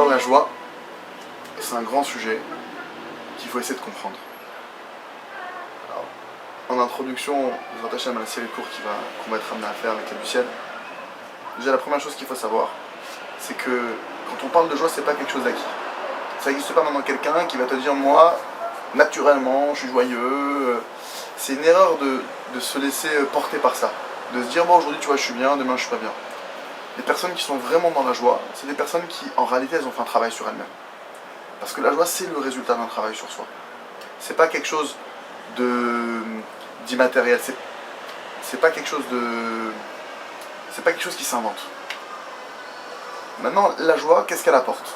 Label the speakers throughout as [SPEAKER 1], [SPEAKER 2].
[SPEAKER 1] Alors la joie, c'est un grand sujet qu'il faut essayer de comprendre. Alors, en introduction, je vous attache à la série de cours qu'on va être amené à faire avec la du ciel. Déjà la première chose qu'il faut savoir, c'est que quand on parle de joie, c'est pas quelque chose d'acquis. Ça n'existe pas maintenant quelqu'un qui va te dire moi, naturellement, je suis joyeux. C'est une erreur de se laisser porter par ça. De se dire bon aujourd'hui tu vois je suis bien, demain je suis pas bien. Les personnes qui sont vraiment dans la joie, c'est des personnes qui en réalité elles ont fait un travail sur elles-mêmes. Parce que la joie c'est le résultat d'un travail sur soi. C'est pas quelque chose d'immatériel, c'est pas quelque chose qui s'invente. Maintenant la joie, qu'est-ce qu'elle apporte?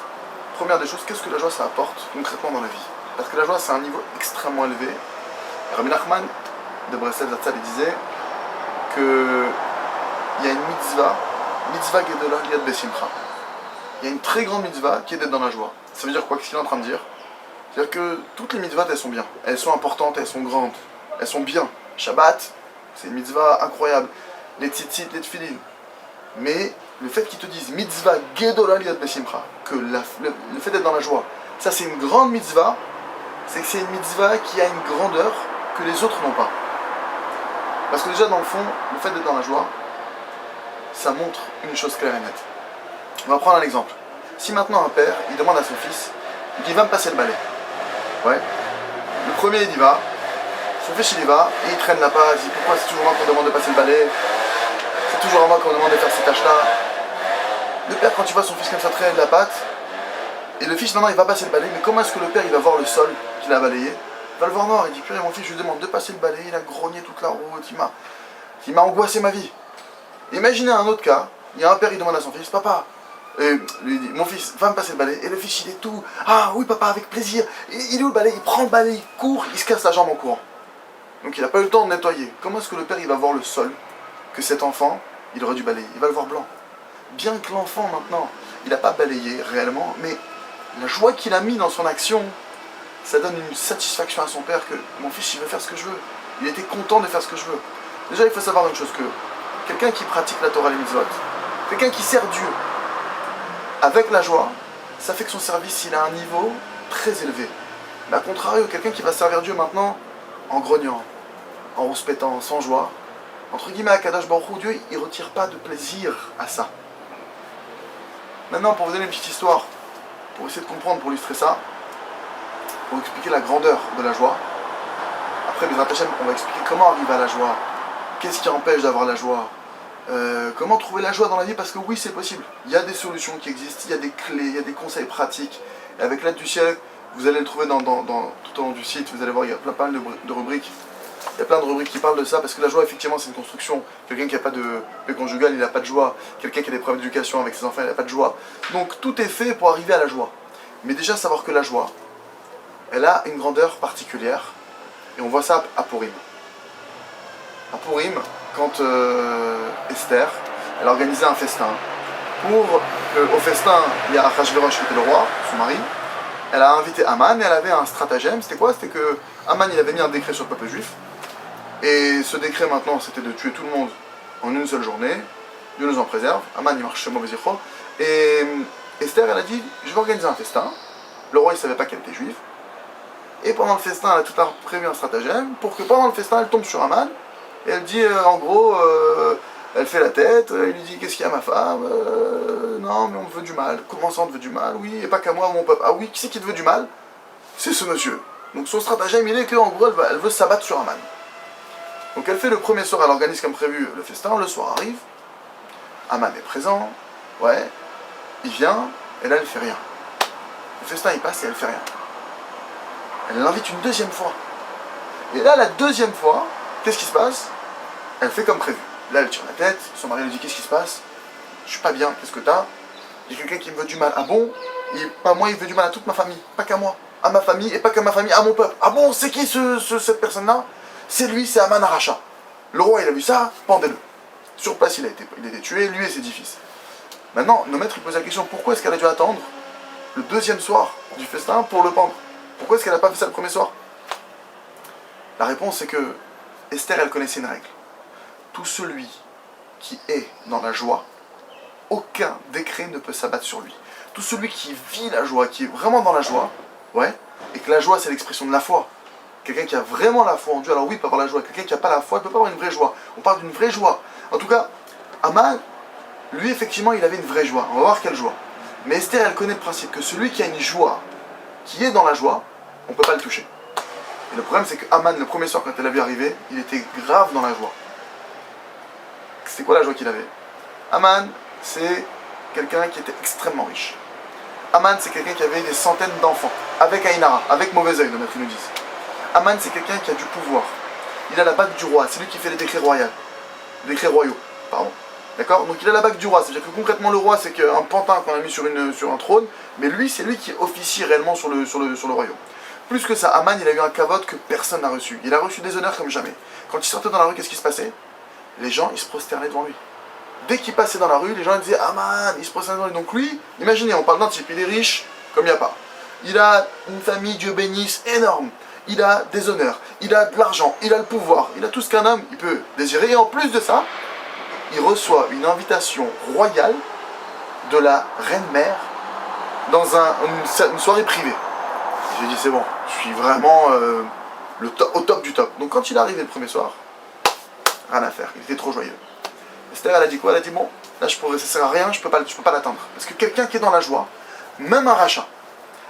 [SPEAKER 1] Première des choses, qu'est-ce que la joie ça apporte concrètement dans la vie? Parce que la joie c'est un niveau extrêmement élevé. Rabbi Nachman de Breslev Zatzal disait que il y a une mitzvah gedola liad besimcha. Il y a une très grande mitzvah qui est d'être dans la joie. Ça veut dire quoi? Qu'est-ce qu'il est en train de dire? C'est-à-dire que toutes les mitzvahs elles sont bien, elles sont importantes, elles sont grandes, elles sont bien. Shabbat, c'est une mitzvah incroyable. Les tzitzit, les tfilin. Mais le fait qu'ils te disent mitzvah gedola liad besimcha, que le fait d'être dans la joie, ça c'est une grande mitzvah, c'est que c'est une mitzvah qui a une grandeur que les autres n'ont pas. Parce que déjà dans le fond, le fait d'être dans la joie, ça montre une chose claire et nette. On va prendre un exemple. Si maintenant un père, il demande à son fils, il dit va me passer le balai. Ouais. Le premier il y va, son fils il y va, et il traîne la patte, il dit pourquoi c'est toujours moi qu'on demande de passer le balai, c'est toujours à moi qu'on demande de faire ces tâches-là. Le père quand il voit son fils comme ça traîner de la patte, et le fils non il va passer le balai, mais comment est-ce que le père il va voir le sol qu'il a balayé? Il va le voir noir, il dit purée mon fils je lui demande de passer le balai, il a grogné toute la route, il m'a angoissé ma vie. Imaginez un autre cas, il y a un père il demande à son fils, papa, lui dit, mon fils, va me passer le balai, et le fils il est tout, ah oui papa avec plaisir, il est où le balai, il prend le balai, il court, il se casse la jambe en courant. Donc il n'a pas eu le temps de nettoyer. Comment est-ce que le père il va voir le sol que cet enfant, il aurait dû balayer? Il va le voir blanc. Bien que l'enfant maintenant, il n'a pas balayé réellement, mais la joie qu'il a mis dans son action, ça donne une satisfaction à son père que mon fils il veut faire ce que je veux. Il était content de faire ce que je veux. Déjà il faut savoir une chose que quelqu'un qui pratique la Torah et les mitzvot, quelqu'un qui sert Dieu avec la joie, ça fait que son service il a un niveau très élevé. Mais à contrario, quelqu'un qui va servir Dieu maintenant en grognant, en rouspétant, sans joie, entre guillemets à Kadosh Baruch Hu, Dieu il retire pas de plaisir à ça. Maintenant pour vous donner une petite histoire, pour essayer de comprendre, pour illustrer ça, pour expliquer la grandeur de la joie. Après, Bezrat Hashem, on va expliquer comment arriver à la joie, qu'est-ce qui empêche d'avoir la joie, comment trouver la joie dans la vie, parce que oui, c'est possible. Il y a des solutions qui existent, il y a des clés, il y a des conseils pratiques. Et avec l'aide du ciel, vous allez le trouver tout au long du site, vous allez voir, il y a plein de rubriques. Il y a plein de rubriques qui parlent de ça, parce que la joie, effectivement, c'est une construction. Quelqu'un qui n'a pas de paix conjugale, il n'a pas de joie. Quelqu'un qui a des problèmes d'éducation avec ses enfants, il n'a pas de joie. Donc tout est fait pour arriver à la joie. Mais déjà, savoir que la joie, elle a une grandeur particulière, et on voit ça à Purim. À Purim, quand Esther, elle a organisé un festin, au festin, il y a Achashverosh qui était le roi, son mari, elle a invité Aman, et elle avait un stratagème, c'était quoi? C'était que Aman, il avait mis un décret sur le peuple juif, et ce décret maintenant, c'était de tuer tout le monde en une seule journée, Dieu nous en préserve, Aman, il marche chez mauvais zichro, et Esther, elle a dit, je vais organiser un festin, le roi, il savait pas qu'elle était juive, et pendant le festin, elle a tout prévu un stratagème pour que pendant le festin, elle tombe sur Aman et elle dit en gros, elle fait la tête, il lui dit qu'est-ce qu'il y a ma femme, non mais on me veut du mal, comment ça on te veut du mal, oui, et pas qu'à moi, mon peuple, ah oui, qui c'est qui te veut du mal? C'est ce monsieur. Donc son stratagème il est qu'en gros elle veut s'abattre sur Aman. Donc elle fait le premier soir, elle organise comme prévu le festin, le soir arrive, Aman est présent, ouais, il vient, et là elle fait rien. Le festin il passe et elle fait rien. Elle l'invite une deuxième fois. Et là, la deuxième fois, qu'est-ce qui se passe? Elle fait comme prévu. Là, elle tire la tête, son mari lui dit qu'est-ce qui se passe? Je suis pas bien, qu'est-ce que t'as? J'ai quelqu'un qui me veut du mal. Ah bon? Et pas moi, il veut du mal à toute ma famille, pas qu'à moi. À ma famille, et pas qu'à ma famille, à mon peuple. Ah bon, c'est qui cette personne-là? C'est lui, c'est Aman Aracha. Le roi, il a vu ça, pendez-le. Sur place, il a été tué, lui et ses 10 fils. Maintenant, nos maîtres, ils posent la question, pourquoi est-ce qu'elle a dû attendre le deuxième soir du festin pour le pendre? Pourquoi est-ce qu'elle n'a pas fait ça le premier soir? La réponse c'est que Esther elle connaissait une règle. Tout celui qui est dans la joie, aucun décret ne peut s'abattre sur lui. tout celui qui vit la joie, qui est vraiment dans la joie, ouais, et que la joie c'est l'expression de la foi. Quelqu'un qui a vraiment la foi en Dieu, alors oui, il peut avoir la joie. Quelqu'un qui n'a pas la foi, il ne peut pas avoir une vraie joie. On parle d'une vraie joie. En tout cas, Aman, lui, effectivement, il avait une vraie joie. On va voir quelle joie. Mais Esther, elle connaît le principe que celui qui a une joie, qui est dans la joie, on ne peut pas le toucher. Et le problème, c'est que Aman, le premier soir, quand elle a vu arriver, il était grave dans la joie. C'est quoi la joie qu'il avait? Aman, c'est quelqu'un qui était extrêmement riche. Aman, c'est quelqu'un qui avait des centaines d'enfants, avec Aïnara, avec mauvais œil, le maître nous dit. Aman, c'est quelqu'un qui a du pouvoir. Il a la bague du roi, c'est lui qui fait les décrets royaux. Les décrets royaux, pardon. D'accord? Donc il a la bague du roi, c'est-à-dire que concrètement le roi c'est un pantin qu'on a mis sur un trône, mais lui c'est lui qui officie réellement sur le royaume. Plus que ça, Aman il a eu un kavod que personne n'a reçu. Il a reçu des honneurs comme jamais. Quand il sortait dans la rue, qu'est-ce qui se passait? Les gens, ils se prosternaient devant lui. Dès qu'il passait dans la rue, les gens ils disaient Aman, il se prosternaient devant lui. Donc lui, imaginez, on parle d'un type, il est riche comme il n'y a pas. Il a une famille, Dieu bénisse, énorme. Il a des honneurs, il a de l'argent, il a le pouvoir, il a tout ce qu'un homme il peut désirer. Et en plus de ça, il reçoit une invitation royale de la reine-mère dans une soirée privée. J'ai dit c'est bon, je suis vraiment au top du top. Donc quand il est arrivé le premier soir, rien à faire, il était trop joyeux. Esther elle a dit quoi? Elle a dit bon, là ça sert à rien, je peux pas l'atteindre. Parce que quelqu'un qui est dans la joie, même un rachat,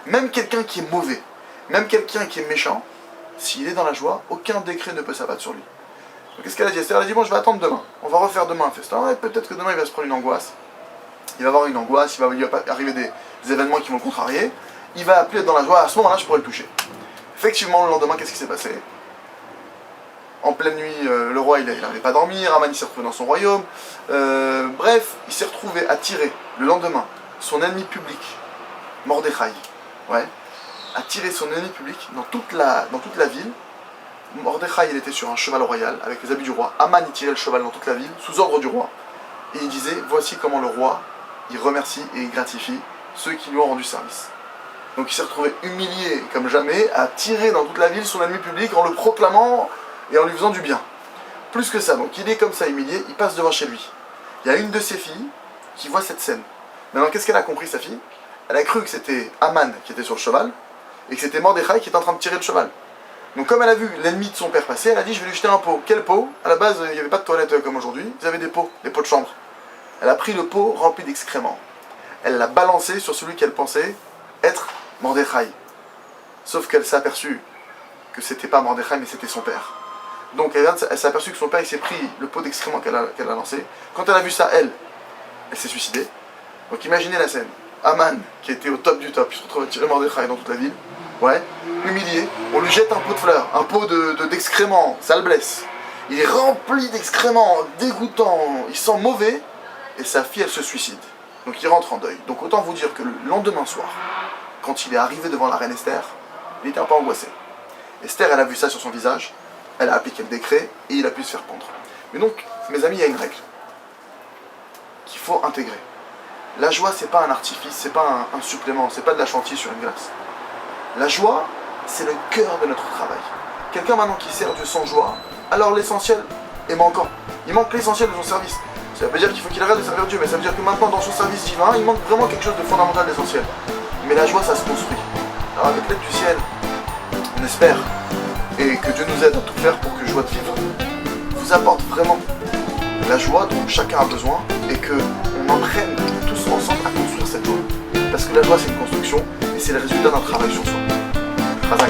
[SPEAKER 1] même quelqu'un qui est mauvais, même quelqu'un qui est méchant, s'il est dans la joie, aucun décret ne peut s'abattre sur lui. Donc qu'est-ce qu'elle a dit? Esther, elle a dit bon, je vais attendre demain. On va refaire demain un festin. Et peut-être que demain il va se prendre une angoisse. Il va avoir une angoisse, il va arriver des événements qui vont le contrarier. Il va appeler dans la joie. À ce moment-là, je pourrais le toucher. Effectivement, le lendemain, qu'est-ce qui s'est passé? En pleine nuit, le roi il n'arrivait pas à dormir. Aman il s'est retrouvé dans son royaume. Bref, il s'est retrouvé à tirer le lendemain son ennemi public, Mordechai. Ouais. A tiré son ennemi public dans toute la ville. Mordechai il était sur un cheval royal avec les habits du roi. Aman il tirait le cheval dans toute la ville sous ordre du roi. Et il disait voici comment le roi il remercie et il gratifie ceux qui lui ont rendu service. Donc il s'est retrouvé humilié comme jamais à tirer dans toute la ville son ennemi public en le proclamant et en lui faisant du bien. Plus que ça, donc il est comme ça humilié, il passe devant chez lui. Il y a une de ses filles qui voit cette scène. Maintenant qu'est-ce qu'elle a compris sa fille? Elle a cru que c'était Aman qui était sur le cheval et que c'était Mordechai qui était en train de tirer le cheval. Donc comme elle a vu l'ennemi de son père passer, elle a dit je vais lui jeter un pot. Quel pot? À la base il n'y avait pas de toilette comme aujourd'hui, ils avaient des pots de chambre. Elle a pris le pot rempli d'excréments. Elle l'a balancé sur celui qu'elle pensait être Mordechai. Sauf qu'elle s'est aperçue que c'était pas Mordechai mais c'était son père. Donc elle s'est aperçue que son père il s'est pris le pot d'excréments qu'elle a lancé. Quand elle a vu ça, elle s'est suicidée. Donc imaginez la scène. Aman, qui était au top du top, il se retrouve à tirer Mordechai dans toute la ville. Ouais, humilié, on lui jette un pot de fleurs, un pot d'excréments, ça le blesse. Il est rempli d'excréments, dégoûtant, il sent mauvais, et sa fille elle se suicide. Donc il rentre en deuil. Donc autant vous dire que le lendemain soir, quand il est arrivé devant la reine Esther, il était un peu angoissé. Esther elle a vu ça sur son visage, elle a appliqué le décret, et il a pu se faire pendre. Mais donc, mes amis, il y a une règle qu'il faut intégrer. La joie, c'est pas un artifice, c'est pas un supplément, c'est pas de la chantilly sur une glace. La joie, c'est le cœur de notre travail. Quelqu'un maintenant qui sert Dieu sans joie, alors l'essentiel est manquant. Il manque l'essentiel de son service. Ça veut pas dire qu'il faut qu'il arrête de servir Dieu, mais ça veut dire que maintenant dans son service divin, il manque vraiment quelque chose de fondamental, d'essentiel. Mais la joie, ça se construit. Alors avec l'aide du ciel, on espère, et que Dieu nous aide à tout faire pour que Joie de Vivre vous apporte vraiment la joie dont chacun a besoin, et qu'on entraîne tous ensemble à construire cette joie. Parce que la joie, c'est une construction, et c'est le résultat d'un travail sur soi. Razak.